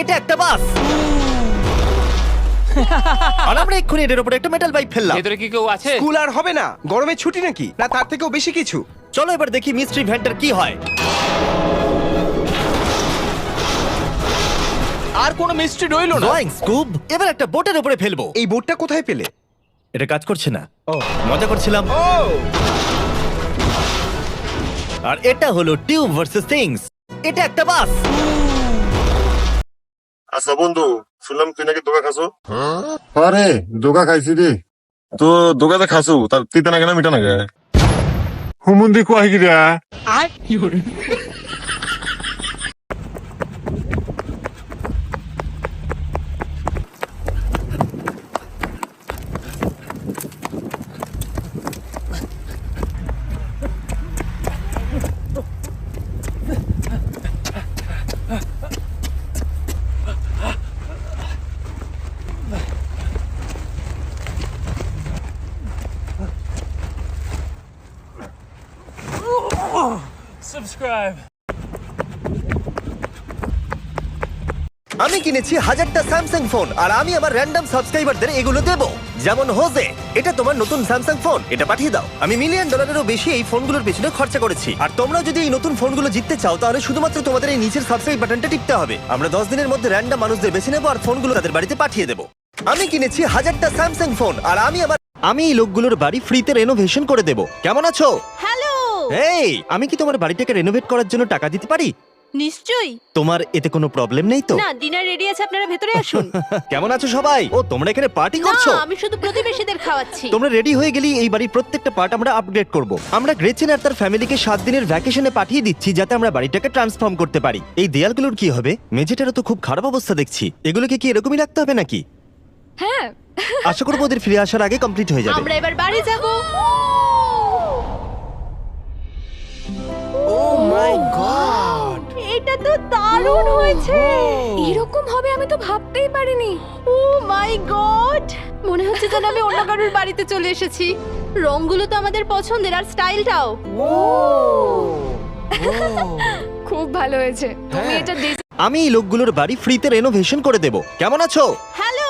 এটা একটা বাস। আর আমরা এক্ষুনি এর উপরে একটা মেটাল পাইপ ফেললাম। ভেতরে কি কেউ আছে? স্কুল আর হবে না, গরমের ছুটি নাকি, না তার থেকেও বেশি কিছু। চলো এবার দেখি মিস্ট্রি ভ্যানটার কি হয়। আর কোনো মিস্ট্রি রইলো না। ড্রয়িং স্কুপ এবার একটা বোটের উপরে ফেলবো। এই বোর্ডটা কোথায় পেলে? এটা কাজ করছে না, ও মজা করছিলাম। ও আর এটা হলো টিউব ভার্সেস থিংস। এটা একটা বাস। আচ্ছা বন্ধু, শুনলাম তুই নাকি দোকা খাসো। আরে দোকা খাইছি রে। তো দোকাতে খাসো, তার তিতা নাগে না মিঠা নাগে? হুমুন্দি কয় গিরা। সাবস্ক্রাইব। আমি কিনেছি 1000টা স্যামসাং ফোন আর আমি আমার র্যান্ডম সাবস্ক্রাইবারদের এগুলো দেব। যেমন হোজে, এটা তোমার নতুন স্যামসাং ফোন, এটা পাঠিয়ে দাও। আমি $1 মিলিয়নেরও বেশি এই ফোনগুলোর পেছনে খরচা করেছি। আর তোমরা যদি এই নতুন ফোনগুলো জিততে চাও তাহলে শুধুমাত্র তোমাদের এই নিচের সাবস্ক্রাইব বাটনটা টিপতে হবে। আমরা 10 দিনের মধ্যে র্যান্ডম মানুষদের বেছে নেবো আর ফোনগুলো তাদের বাড়িতে পাঠিয়ে দেবো। আমি কিনেছি 1000টা স্যামসাং ফোন আর আমি এই লোকগুলোর বাড়ি ফ্রিতে রেনোভেশন করে দেব। কেমন আছো? হ্যালো। এই, আমি কি তোমার বাড়িটাকে রেনোভেট করার জন্য টাকা দিতে পারি? নিশ্চয়ই। তোমার এতে কোনো প্রবলেম নেই তো? না, ডিনার রেডি আছে, আপনারা ভেতরে আসুন। কেমন আছো সবাই? ও, তোমরা এখানে পার্টি করছো? না, আমি শুধু প্রতিবেশীদের খাওয়াচ্ছি। তোমরা রেডি হয়ে গেলেই এই বাড়ির প্রত্যেকটা পার্ট আমরা আপগ্রেড করব। আমরা গ্রেচেন আর তার ফ্যামিলিকে 7 দিনের ভ্যাকেশনে পাঠিয়ে দিচ্ছি যাতে আমরা বাড়িটাকে ট্রান্সফর্ম করতে পারি। এই দেয়ালগুলোর কি হবে? মেঝেটারও তো খুব খারাপ অবস্থা দেখছি। এগুলোকে কি এরকমই রাখতে হবে নাকি? হ্যাঁ, আশা করবো ওদের ফিরে আসার আগে কমপ্লিট হয়ে যাবে। আমরা এবার বাড়ি যাব। ও মাই গড, এটা তো দারুণ হয়েছে। এরকম হবে আমি তো ভাবতেই পারিনি। ও মাই গড, মনে হচ্ছে যেন আমি অন্য কারোর বাড়িতে চলে এসেছি। রংগুলো তো আমাদের পছন্দের আর স্টাইলটাও। খুব ভালো হয়েছে। তুমি এটা আমি এই লোকগুলোর বাড়ি ফ্রিতে রেনোভেশন করে দেব। কেমন আছো? হ্যালো।